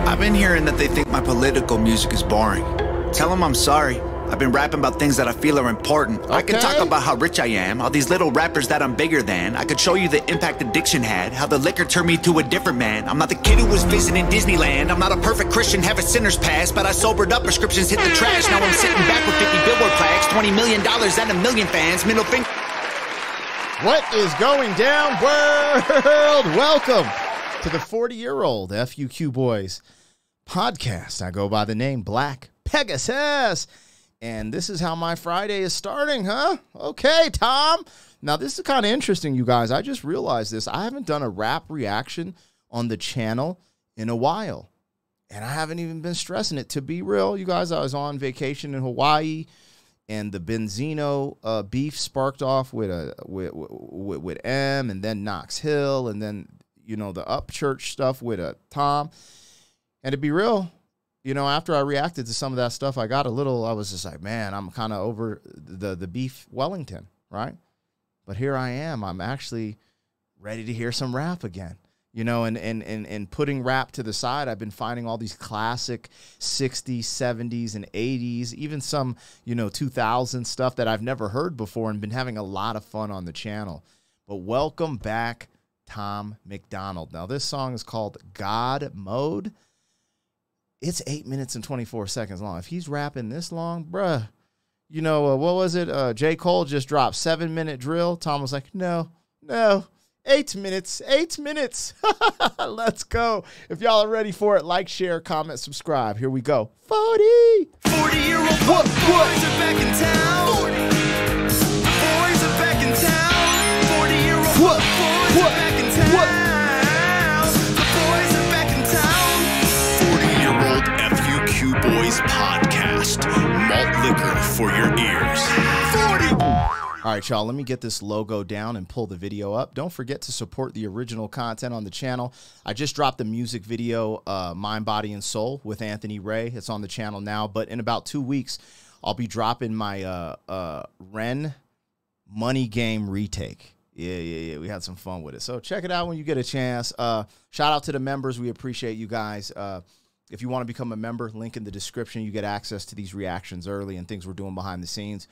I've been hearing that they think my political music is boring. Tell them I'm sorry. I've been rapping about things that I feel are important. Okay. I could talk about how rich I am, all these little rappers that I'm bigger than. I could show you the impact addiction had, how the liquor turned me to a different man. I'm not the kid who was visiting Disneyland. I'm not a perfect Christian, have a sinner's past, but I sobered up, prescriptions hit the trash. Now I'm sitting back with 50 billboard plaques, $20 million and a million fans. Middle finger. What is going down, world? Welcome to the 40-year-old FUQ Boys podcast. I go by the name Black Pegasus. And this is how my Friday is starting, huh? Okay, Tom. Now, this is kind of interesting, you guys. I just realized this. I haven't done a rap reaction on the channel in a while. And I haven't even been stressing it. To be real, you guys, I was on vacation in Hawaii, and the Benzino beef sparked off with M, and then Knox Hill, and then, you know, the Upchurch stuff with Tom. And to be real, you know, after I reacted to some of that stuff, I was just like, man, I'm kind of over the beef Wellington, right? But here I am. I'm actually ready to hear some rap again. You know, and putting rap to the side, I've been finding all these classic 60s, 70s, and 80s, even some, you know, 2000 stuff that I've never heard before, and been having a lot of fun on the channel. But welcome back, Tom MacDonald. Now, this song is called God Mode. It's 8 minutes and 24 seconds long. If he's rapping this long, bruh, you know, what was it? J. Cole just dropped 7-minute drill. Tom was like, no, 8 minutes, 8 minutes. Let's go. If y'all are ready for it, like, share, comment, subscribe. Here we go. 40-year-old boys are back in town. 40. Boys are back in town. 40-year-old boys are back in town. Boys Podcast. Malt liquor for your ears. 40. All right, y'all, let me get this logo down and pull the video up. Don't forget to support the original content on the channel. I just dropped the music video, Mind, Body, and Soul with Anthony Ray. It's on the channel now, but in about 2 weeks, I'll be dropping my Ren Money Game retake. Yeah. We had some fun with it. So check it out when you get a chance. Shout out to the members. We appreciate you guys. If you want to become a member, link in the description. You get access to these reactions early and things we're doing behind the scenes.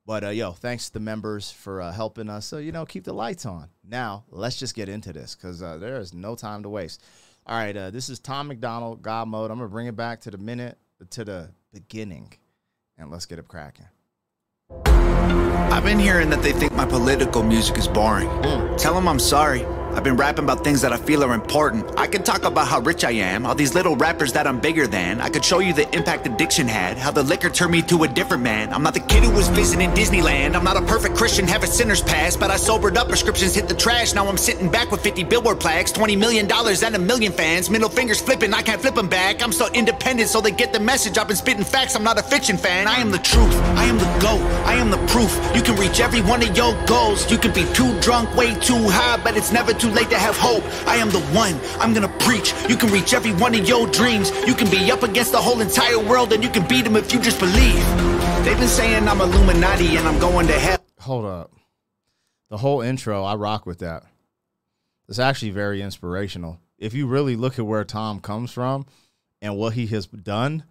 But, yo, thanks to the members for helping us, you know, keep the lights on. Now, let's just get into this because there is no time to waste. All right, this is Tom MacDonald, God Mode. I'm going to bring it back to the beginning, and let's get it cracking. I've been hearing that they think my political music is boring. Tell them I'm sorry. I've been rapping about things that I feel are important. I could talk about how rich I am, all these little rappers that I'm bigger than. I could show you the impact addiction had, how the liquor turned me to a different man. I'm not the kid who was visiting Disneyland. I'm not a perfect Christian, have a sinner's past, but I sobered up, prescriptions hit the trash. Now I'm sitting back with 50 billboard plaques, $20 million and a million fans. Middle fingers flipping, I can't flip them back. I'm so independent, so they get the message. I've been spitting facts, I'm not a fiction fan. I am the truth, I am the GOAT, I am the proof. You can reach every one of your goals. You can be too drunk, way too high, but it's never too late to have hope. I am the one, I'm gonna preach. You can reach every one of your dreams. You can be up against the whole entire world, and you can beat them if you just believe. They've been saying I'm Illuminati and I'm going to hell. Hold up. The whole intro, I rock with that. It's actually very inspirational. If you really look at where Tom comes from and what he has done,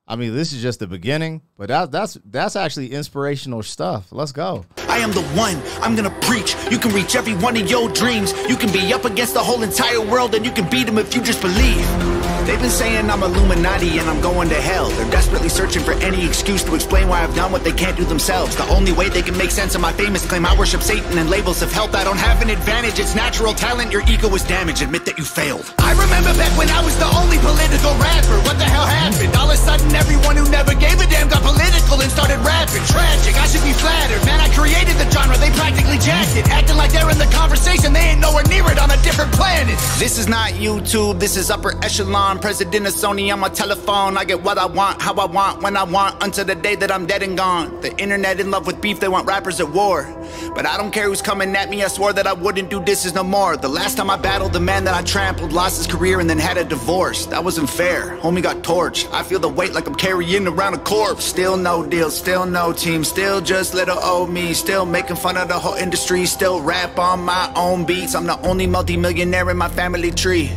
I mean, this is just the beginning, but that's actually inspirational stuff. Let's go. I am the one, I'm gonna preach. You can reach every one of your dreams. You can be up against the whole entire world, and you can beat them if you just believe. They've been saying I'm Illuminati and I'm going to hell. They're desperately searching for any excuse to explain why I've done what they can't do themselves. The only way they can make sense of my fame is to claim I worship Satan and labels of health. I don't have an advantage, it's natural talent. Your ego is damaged, admit that you failed. I remember back when I was the only political rapper. What the hell happened? All of a sudden everyone who never gave a damn got political and started rapping. Tragic, I should be flattered. Man, I created the genre, they practically jacked it. Acting like they're in the conversation, they ain't nowhere near it, on a different planet. This is not YouTube, this is upper echelon. President of Sony on my telephone. I get what I want, how I want, when I want, until the day that I'm dead and gone. The internet in love with beef, they want rappers at war. But I don't care who's coming at me, I swore that I wouldn't do this no more. The last time I battled the man that I trampled, lost his career and then had a divorce. That wasn't fair, homie got torched. I feel the weight like I'm carrying around a corpse. Still no deal, still no team, still just little old me. Still making fun of the whole industry, still rap on my own beats. I'm the only multi-millionaire in my family tree.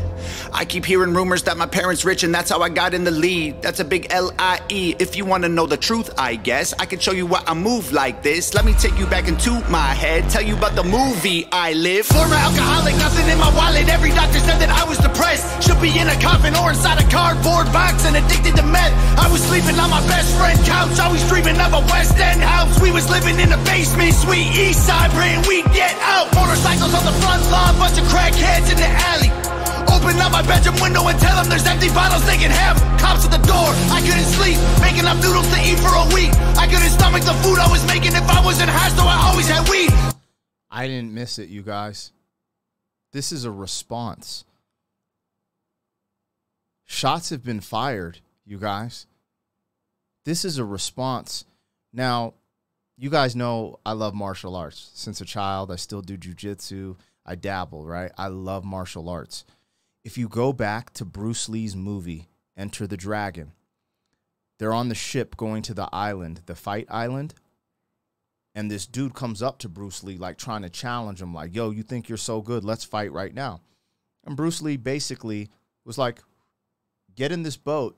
I keep hearing rumors that my parents rich and that's how I got in the lead. That's a big L-I-E. If you want to know the truth, I guess I can show you why I move like this. Let me take you back into my head, tell you about the movie I live. Former alcoholic, nothing in my wallet. Every doctor said that I was depressed. Should be in a coffin or inside a cardboard box and addicted to meth. I was sleeping on my best friend couch, always dreaming of a West End house. We was living in a basement, sweet east side, praying we'd get out. Motorcycles on the front lawn, bunch of crackheads in the alley. Open up my bedroom window and tell them there's empty bottles they can have. Cops at the door, I couldn't sleep, making up noodles to eat for a week. I couldn't stomach the food I was making if I wasn't high, so I always had weed. I didn't miss it, you guys. This is a response. Shots have been fired, you guys. This is a response. Now, you guys know I love martial arts. Since a child, I still do jiu-jitsu. I dabble, right? I love martial arts. If you go back to Bruce Lee's movie, Enter the Dragon, they're on the ship going to the island, the fight island, and this dude comes up to Bruce Lee, like trying to challenge him, like, yo, you think you're so good? Let's fight right now. And Bruce Lee basically was like, get in this boat.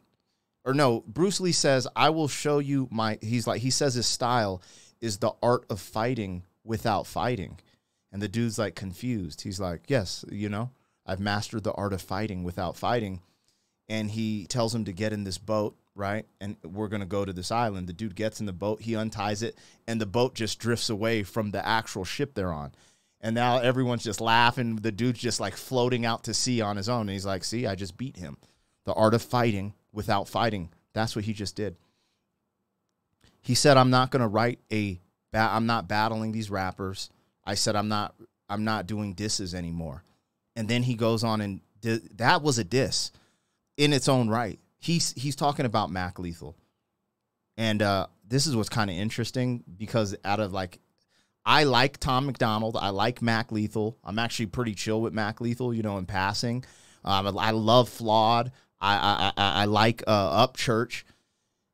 Or no, Bruce Lee says, I will show you my, he says his style is the art of fighting without fighting. And the dude's like confused. He's like, yes, you know, I've mastered the art of fighting without fighting. And he tells him to get in this boat, right? And we're going to go to this island. The dude gets in the boat, he unties it, and the boat just drifts away from the actual ship they're on. And now everyone's just laughing. The dude's just like floating out to sea on his own. And he's like, see, I just beat him. The art of fighting without fighting. That's what he just did. He said, I'm not going to write I'm not battling these rappers. I said, I'm not doing disses anymore. And then he goes on and that was a diss in its own right. He's talking about Mac Lethal. And this is what's kind of interesting because out of like, I like Tom MacDonald. I like Mac Lethal. I'm actually pretty chill with Mac Lethal, you know, in passing. I love Flawed. I like Upchurch.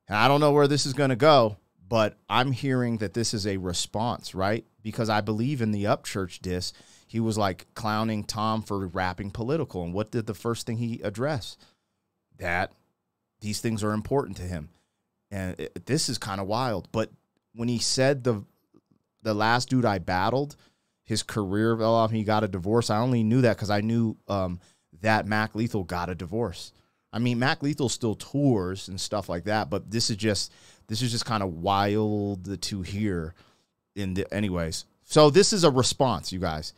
And I don't know where this is going to go, but I'm hearing that this is a response, right? Because I believe in the Upchurch diss, he was like clowning Tom for rapping political. And what did the first thing he address? That these things are important to him. And this is kind of wild. But when he said the last dude I battled, his career fell off and he got a divorce, I only knew that because I knew that Mac Lethal got a divorce. I mean, Mac Lethal still tours and stuff like that, but this is just kind of wild to hear. Anyways, so this is a response, you guys.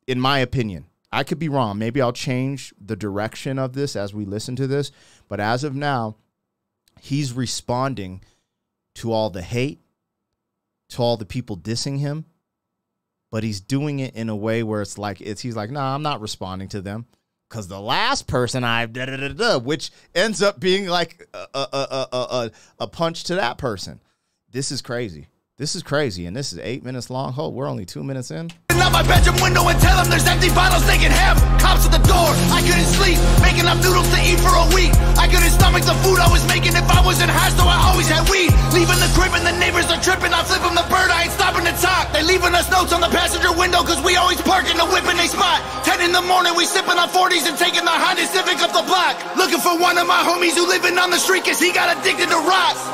In my opinion, I could be wrong. Maybe I'll change the direction of this as we listen to this, but as of now, he's responding to all the hate, to all the people dissing him, but he's doing it in a way where it's like he's like, nah, I'm not responding to them. Because the last person which ends up being like a punch to that person. This is crazy. This is crazy, and this is 8 minutes long. Oh, we're only 2 minutes in. Out my bedroom window and tell them there's empty bottles they can have. Cops at the door, I couldn't sleep, making up noodles to eat for a week. I couldn't stomach the food I was making if I wasn't high, so I always had weed. Leaving the crib and the neighbors are tripping. I flip them the bird, I ain't stopping to talk. They leaving us notes on the passenger window, cause we always park in the whip and they spot. 10 in the morning, we sipping on 40s and taking the Honda Civic up the block. Looking for one of my homies who living on the street cause he got addicted to rocks.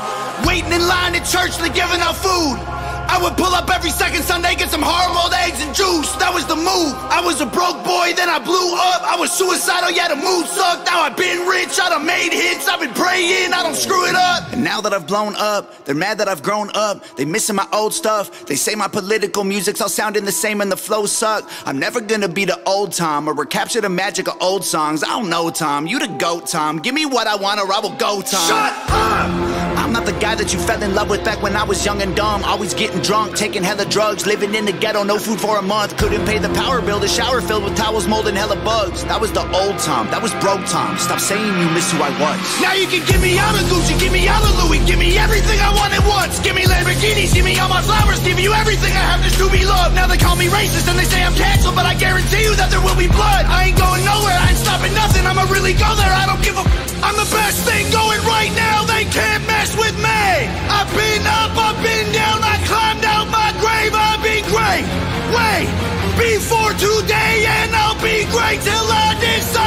Waiting in line at church, they giving out food. I would pull up every second Sunday, get some hard-boiled eggs and juice. That was the move. I was a broke boy, then I blew up. I was suicidal, yeah, the mood sucked. Now I've been rich, I done made hits. I've been praying, I don't screw it up. And now that I've blown up, they're mad that I've grown up. They missing my old stuff. They say my political music's all sounding the same and the flows suck. I'm never gonna be the old Tom or recapture the magic of old songs. I don't know, Tom. You the GOAT, Tom. Give me what I want or I will go, Tom. Shut up! I'm not the guy that you fell in love with back when I was young and dumb. Always getting drunk, taking hella drugs, living in the ghetto, no food for a month. Couldn't pay the power bill, the shower filled with towels, mold and hella bugs. That was the old Tom, that was broke Tom. Stop saying you miss who I was. Now you can give me all the Gucci, give me all the Louis, give me everything I wanted once. Give me Lamborghinis, give me all my flowers, give you everything I have just to be loved. Now they call me racist and they say I'm canceled, but I guarantee you that there will be blood. I ain't going nowhere, I ain't stopping nothing, I'ma really go there, I don't give a I'm the best thing going right now, they can't mess with me. I've been up, I've been down, I climbed out my grave, I'll be great. Wait, before today and I'll be great till I decide.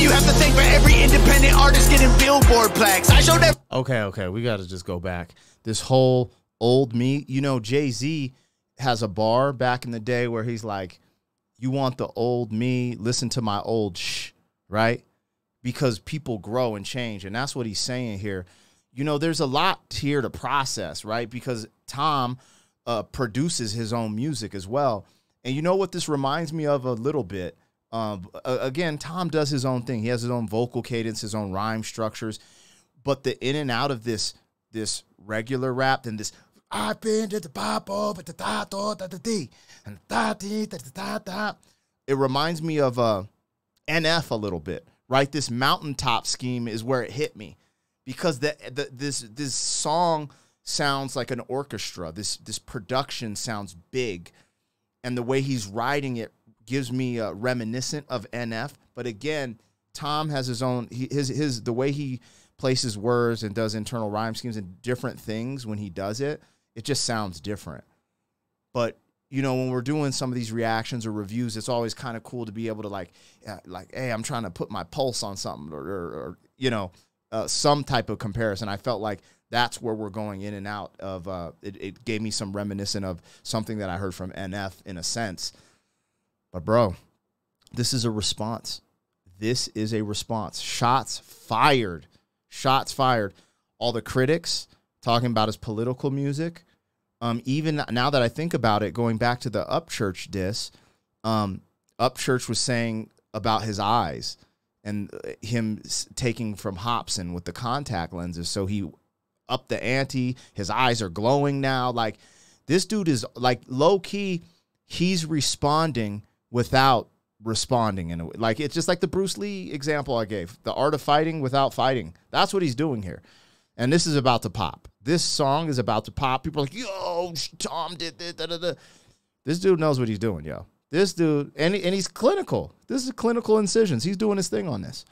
you have to thank for every independent artist getting Billboard plaques. I showed that. Okay, we got to just go back. This whole old me, you know, Jay-Z has a bar back in the day where he's like, you want the old me, listen to my old right? Because people grow and change, and that's what he's saying here. You know, there's a lot here to process, right? Because Tom produces his own music as well. And you know what this reminds me of a little bit? Again, Tom does his own thing. He has his own vocal cadence, his own rhyme structures. But the in and out of this regular rap and this, I've been to the Bible, but the da da da da da and da da da da da. It reminds me of NF a little bit, right? This mountaintop scheme is where it hit me, because this song sounds like an orchestra. This production sounds big, and the way he's writing it gives me reminiscent of NF. But again, Tom has his own the way he places words and does internal rhyme schemes and different things when he does it. It just sounds different. But, you know, when we're doing some of these reactions or reviews, it's always kind of cool to be able to like, hey, I'm trying to put my pulse on something or you know, some type of comparison. I felt like that's where we're going in and out of. It gave me some reminiscent of something that I heard from NF in a sense. But, bro, this is a response. This is a response. Shots fired. Shots fired. All the critics talking about his political music. Even now that I think about it, going back to the Upchurch diss, Upchurch was saying about his eyes and him taking from Hobson with the contact lenses. So he upped the ante. His eyes are glowing now. Like, this dude is, like, low-key, he's responding without responding. In a way. Like, it's just like the Bruce Lee example I gave. The art of fighting without fighting. That's what he's doing here. And this is about to pop. This song is about to pop. People are like, yo, Tom did this. Da, da, da. This dude knows what he's doing, yo. This dude, and he's clinical. This is clinical incisions. He's doing his thing on this.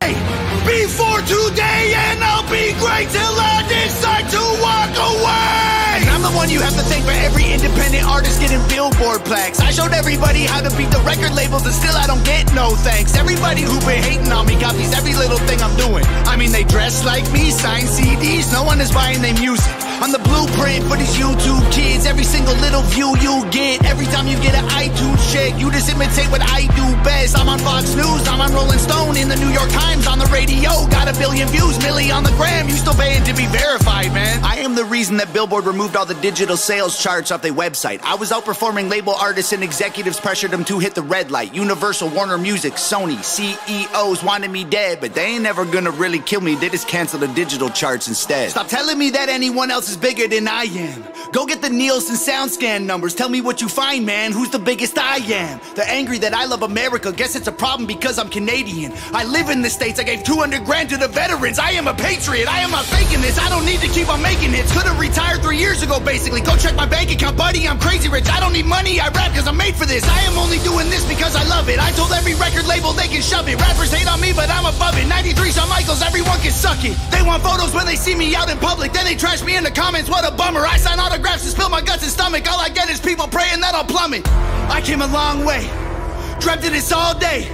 Before today, and I'll be great till I decide to walk away. And I'm the one you have to thank for every independent artist getting Billboard plaques. I showed everybody how to beat the record labels, and still I don't get no thanks. Everybody who been hating on me copies every little thing I'm doing. I mean, they dress like me, sign CDs, no one is buying their music. I'm the blueprint for these YouTube kids. Every single little view you get, every time you get an iTunes check, you just imitate what I do best. I'm on Fox News, I'm on Rolling Stone, in the New York Times, on the radio, got 1 billion views, milli on the gram. You still paying to be verified, man. I am the reason that Billboard removed all the digital sales charts off their website. I was outperforming label artists, and executives pressured them to hit the red light. Universal, Warner Music, Sony, CEOs wanted me dead, but they ain't never gonna really kill me. They just cancel the digital charts instead. Stop telling me that anyone else is bigger than I am. Go get the Nielsen SoundScan numbers. Tell me what you find, man. Who's the biggest? I am. They're angry that I love America. Guess it's a problem because I'm Canadian. I live in the States. I gave 200 grand to the veterans. I am a patriot. I am not faking this. I don't need to keep on making hits. Could've retired 3 years ago, basically. Go check my bank account, buddy. I'm crazy rich. I don't need money. I rap because I'm made for this. I am only doing this because I love it. I told every record label they can shove it. Rappers hate on me, but I'm above it. 93 Shawn Michaels, everyone can suck it. They want photos when they see me out in public. Then they trash me in the comments. What a bummer. I sign autographs and spill my guts and stomach. All I get is people praying that I'll plummet. I came a long way. Dreamt of this all day.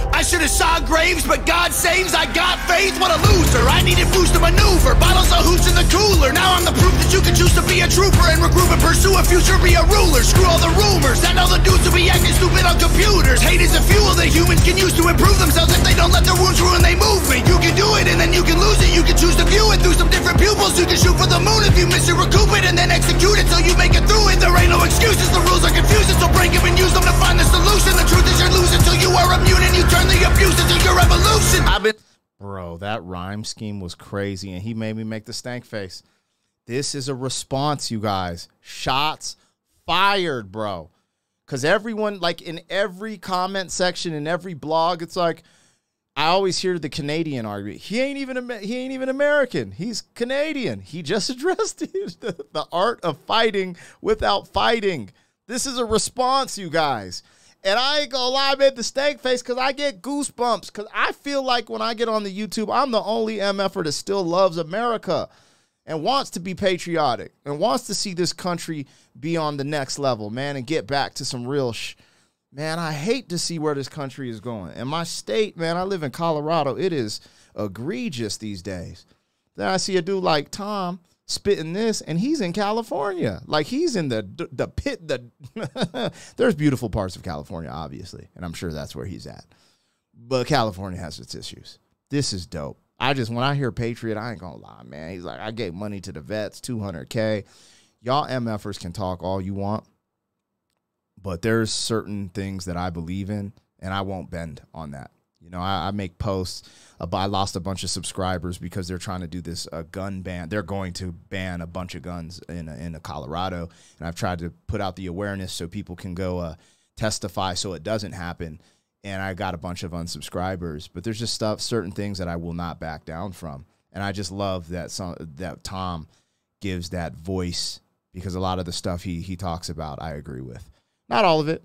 I should have saw graves, but God saves. I got faith, what a loser. I needed boost to maneuver. Bottles of hooch in the cooler. Now I'm the proof that you can choose to be a trooper and recruit and pursue a future, be a ruler. Screw all the rumors and all the dudes who be acting stupid on computers. Hate is a fuel that humans can use to improve themselves if they don't let their wounds ruin their movement. You can do it and then you can lose it. You can choose to view it through some different pupils. You can shoot for the moon if you miss it, recoup it, and then execute it till you make it through it. There ain't no excuses, the rules are confusing, so break them and use them to find the solution. The truth is you're losing till you are immune and you turn the abuse into your revolution. Bro, that rhyme scheme was crazy, and he made me make the stank face. This is a response, you guys. Shots fired, bro. Because everyone, like in every comment section, in every blog, it's like, I always hear the Canadian argument. He ain't even American. He's Canadian. He just addressed the art of fighting without fighting. This is a response, you guys. And I ain't gonna lie, I made the stank face because I get goosebumps. Because I feel like when I get on the YouTube, I'm the only MFer that still loves America and wants to be patriotic and wants to see this country be on the next level, man, and get back to some real man, I hate to see where this country is going. In my state, man, I live in Colorado. It is egregious these days. Then I see a dude like Tom spitting this, and he's in California. Like, he's in the pit. There's beautiful parts of California, obviously, and I'm sure that's where he's at. But California has its issues. This is dope. When I hear Patriot, I ain't gonna lie, man. He's like, I gave money to the vets, $200K. Y'all MFers can talk all you want, but there's certain things that I believe in, and I won't bend on that. You know, I make posts. I lost a bunch of subscribers because they're trying to do this gun ban. They're going to ban a bunch of guns in Colorado, and I've tried to put out the awareness so people can go testify so it doesn't happen. And I got a bunch of unsubscribers, but there's just certain things that I will not back down from. And I just love that that Tom gives that voice, because a lot of the stuff he talks about, I agree with. Not all of it,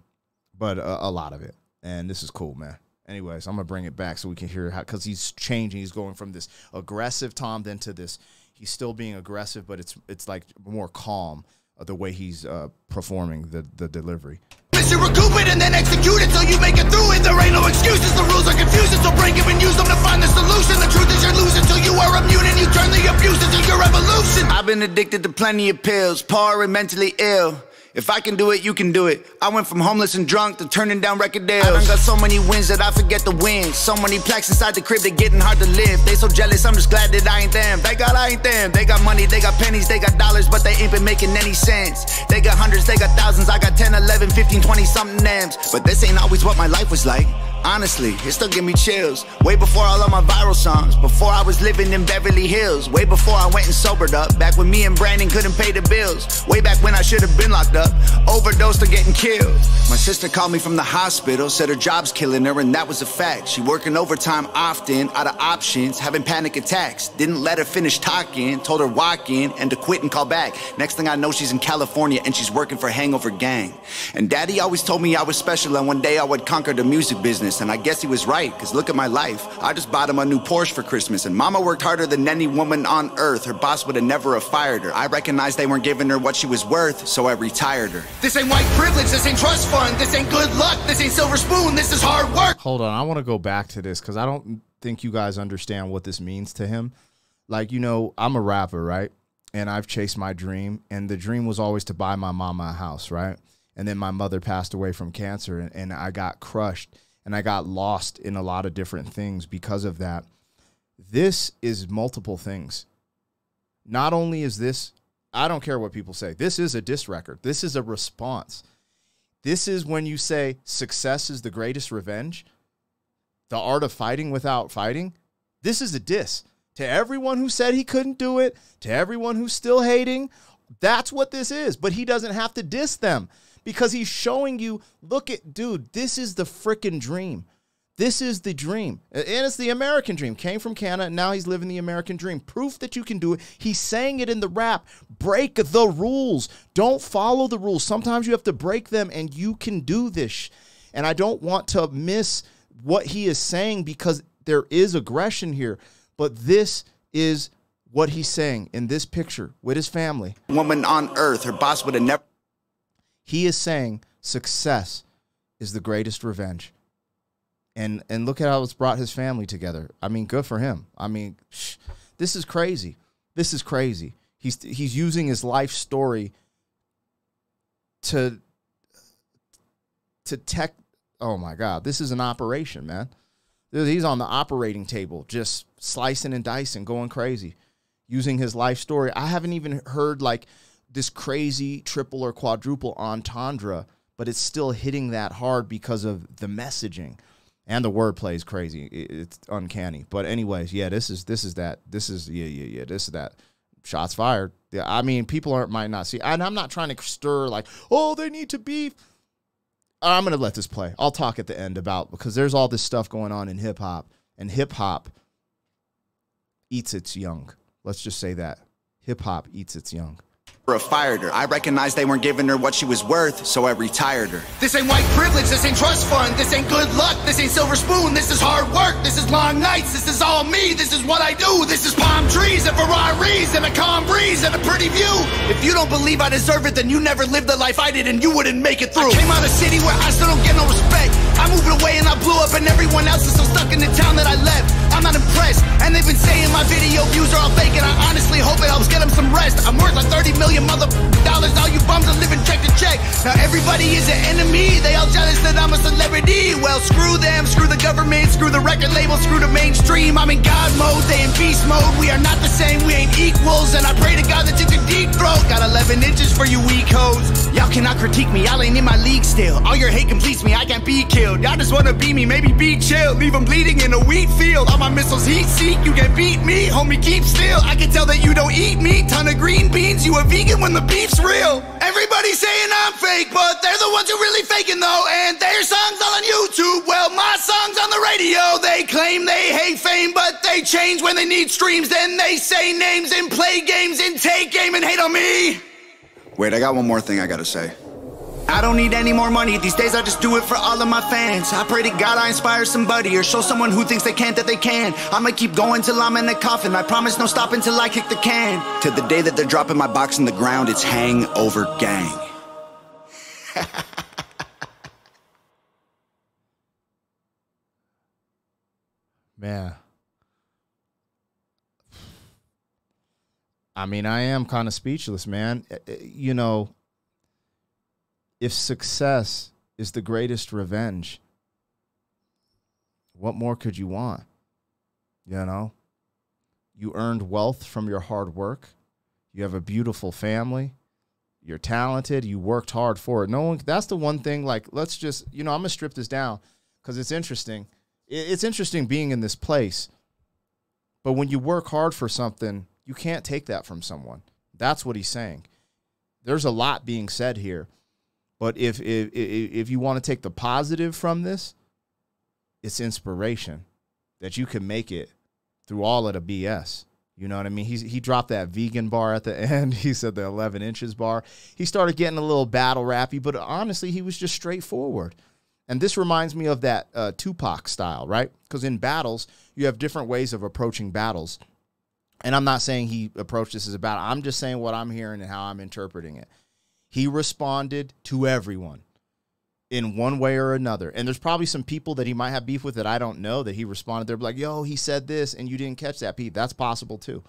but a lot of it. And this is cool, man. Anyways, I'm going to bring it back so we can hear how, because he's changing. He's going from this aggressive Tom then to this, he's still being aggressive, but it's like more calm the way he's performing the delivery. You recoup it and then execute it till you make it through it. There ain't no excuses, the rules are confusing, so break them and use them to find the solution. The truth is you're losing till you are immune, and you turn the abuse into your revolution. I've been addicted to plenty of pills, poor and mentally ill. If I can do it, you can do it. I went from homeless and drunk to turning down record deals. I done got so many wins that I forget the wins. So many plaques inside the crib, they getting hard to live. They so jealous, I'm just glad that I ain't them. I ain't them. They got money, they got pennies, they got dollars, but they ain't been making any sense. They got hundreds, they got thousands, I got 10, 11, 15, 20 something M's. But this ain't always what my life was like. Honestly, it still give me chills. Way before all of my viral songs, before I was living in Beverly Hills, way before I went and sobered up, back when me and Brandon couldn't pay the bills, way back when I should have been locked up, overdosed or getting killed. My sister called me from the hospital, said her job's killing her, and that was a fact. She working overtime often, out of options, having panic attacks. Didn't let her finish talking, told her walk in and to quit and call back. Next thing I know, she's in California and she's working for Hangover Gang. And Daddy always told me I was special and one day I would conquer the music business. And I guess he was right, cause look at my life. I just bought him a new Porsche for Christmas, and Mama worked harder than any woman on earth. Her boss would have never have fired her. I recognized they weren't giving her what she was worth, so I retired her. This ain't white privilege, this ain't trust fund, this ain't good luck, this ain't silver spoon, this is hard work. Hold on, I want to go back to this because I don't think you guys understand what this means to him. Like, you know, I'm a rapper, right? And I've chased my dream, and the dream was always to buy my mama a house, right? And then my mother passed away from cancer, and I got crushed. And I got lost in a lot of different things because of that. This is multiple things. Not only is this, I don't care what people say, this is a diss record. This is a response. This is when you say success is the greatest revenge, the art of fighting without fighting. This is a diss to everyone who said he couldn't do it, to everyone who's still hating. That's what this is. But he doesn't have to diss them. Because he's showing you, look at, dude, this is the frickin' dream. This is the dream. And it's the American dream. Came from Canada, and now he's living the American dream. Proof that you can do it. He's saying it in the rap. Break the rules. Don't follow the rules. Sometimes you have to break them, and you can do this. And I don't want to miss what he is saying because there is aggression here. But this is what he's saying in this picture with his family. Woman on earth, her boss would have never. He is saying success is the greatest revenge. And look at how it's brought his family together. I mean, good for him. I mean, this is crazy. This is crazy. He's using his life story to tech. Oh, my God. This is an operation, man. He's on the operating table just slicing and dicing, going crazy, using his life story. I haven't even heard, like, this crazy triple or quadruple entendre, but it's still hitting that hard because of the messaging, and the wordplay is crazy. It's uncanny. But anyways, yeah, this is that. This is that. Shots fired. Yeah, I mean, people might not see, and I'm not trying to stir like, oh, they need to beef. I'm gonna let this play. I'll talk at the end about, because there's all this stuff going on in hip hop, and hip hop eats its young. Let's just say that hip hop eats its young. I fired her. I recognized they weren't giving her what she was worth, so I retired her. This ain't white privilege, this ain't trust fund, this ain't good luck, this ain't silver spoon, this is hard work, this is long nights, this is all me, this is what I do, this is palm trees and Ferraris and a calm breeze and a pretty view. If you don't believe I deserve it, then you never lived the life I did and you wouldn't make it through. I came out of a city where I still don't get no respect. I moved away and I blew up and everyone else is still stuck in the town that I left. I'm not impressed, and they've been saying my video views are all fake, and I honestly hope it helps get them some rest. I'm worth like 30 million dollars, all you bums are living check to check. Now everybody is an enemy, they all jealous that I'm a celebrity. Well, screw them, screw the government, screw the record label, screw the mainstream. I'm in God mode, they in beast mode. We are not the same, we ain't equals, and I pray to God that you can deep throat. Got 11 inches for you weak hoes. Y'all cannot critique me, y'all ain't in my league still. All your hate completes me, I can't be killed. Y'all just wanna be me, maybe be chill. Leave them bleeding in a wheat field. All my missiles heat seek, you can beat me. Homie, keep still, I can tell that you don't eat meat. Ton of green beans, you a vegan when the beef's real. Everybody's saying I'm fake, but they're the ones who really faking though. And their songs all on YouTube, well my songs on the radio. They claim they hate fame, but they change when they need streams. Then they say names and play games and take aim and hate on me. Wait, I got one more thing I gotta say. I don't need any more money, these days I just do it for all of my fans. I pray to God I inspire somebody or show someone who thinks they can't that they can. I'ma keep going till I'm in a coffin, I promise no stopping till I kick the can. To the day that they're dropping my box in the ground, it's Hangover Gang. Man. I mean, I am kind of speechless, man. You know, if success is the greatest revenge, what more could you want? You know, you earned wealth from your hard work. You have a beautiful family. You're talented. You worked hard for it. No one, that's the one thing, like, let's just, you know, I'm going to strip this down because it's interesting. It's interesting being in this place. But when you work hard for something, you can't take that from someone. That's what he's saying. There's a lot being said here. But if you want to take the positive from this, it's inspiration that you can make it through all of the BS. You know what I mean? He dropped that vegan bar at the end. He said the 11 inches bar. He started getting a little battle rappy, but honestly, he was just straightforward. And this reminds me of that Tupac style, right? Because in battles, you have different ways of approaching battles. And I'm not saying he approached this as a battle. I'm just saying what I'm hearing and how I'm interpreting it. He responded to everyone in one way or another. And there's probably some people that he might have beef with that I don't know that he responded. They're like, yo, he said this and you didn't catch that, Pete. That's possible too.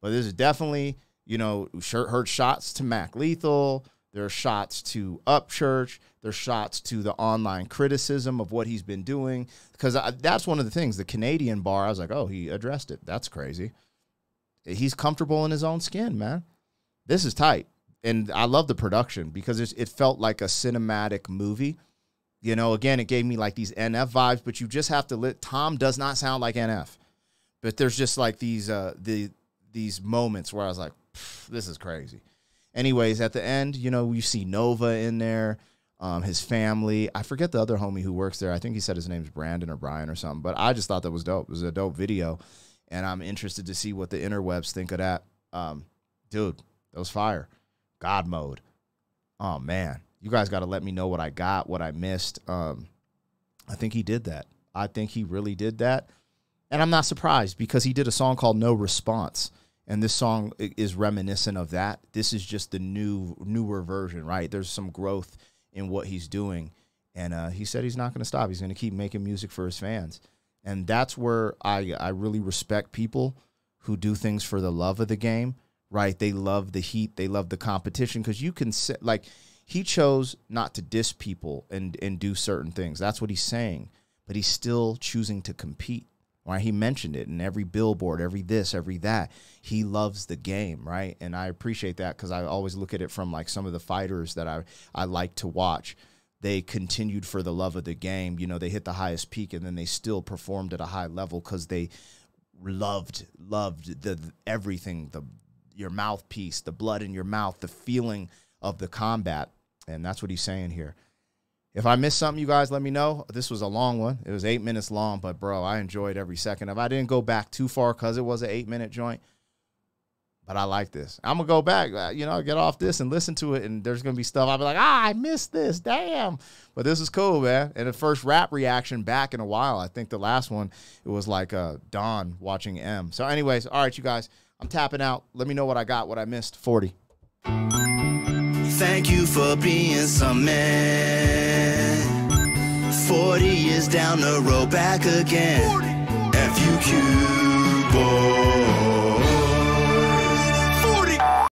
But there's definitely, you know, heard shots to Mac Lethal. There are shots to Upchurch. There's shots to the online criticism of what he's been doing. Because that's one of the things. The Canadian bar, I was like, oh, he addressed it. That's crazy. He's comfortable in his own skin, man. This is tight. And I love the production because it felt like a cinematic movie. You know, again, it gave me like these NF vibes, but you just have to Tom does not sound like NF. But there's just like these moments where I was like, this is crazy. Anyways, at the end, you know, you see Nova in there, his family. I forget the other homie who works there. I think he said his name's Brandon or Brian or something. But I just thought that was dope. It was a dope video. And I'm interested to see what the interwebs think of that. Dude, that was fire. God mode. Oh, man. You guys got to let me know what I got, what I missed. I think he did that. I think he really did that. And I'm not surprised because he did a song called No Response. And this song is reminiscent of that. This is just the newer version, right? There's some growth in what he's doing. And he said he's not going to stop. He's going to keep making music for his fans. And that's where I really respect people who do things for the love of the game. Right, they love the heat, they love the competition, because you can like he chose not to diss people and do certain things. That's what he's saying, but he's still choosing to compete. Right, he mentioned it in every billboard, every this, every that. He loves the game, right, and I appreciate that because I always look at it from like some of the fighters that I like to watch. They continued for the love of the game. You know, they hit the highest peak and then they still performed at a high level because they loved the everything, your mouthpiece, the blood in your mouth, the feeling of the combat. And that's what he's saying here. If I missed something, you guys let me know. This was a long one. It was 8 minutes long, but, bro, I enjoyed every second of it. I didn't go back too far because it was an 8-minute joint. But I like this. I'm going to go back, get off this and listen to it, and there's going to be stuff I'll be like, I missed this, damn. But this is cool, man. And the first rap reaction back in a while. I think the last one, it was like Don watching M. So anyways, all right, you guys, I'm tapping out. Let me know what I got, what I missed. 40. Thank you for being some man. 40 years down the road, back again. FUQ boy.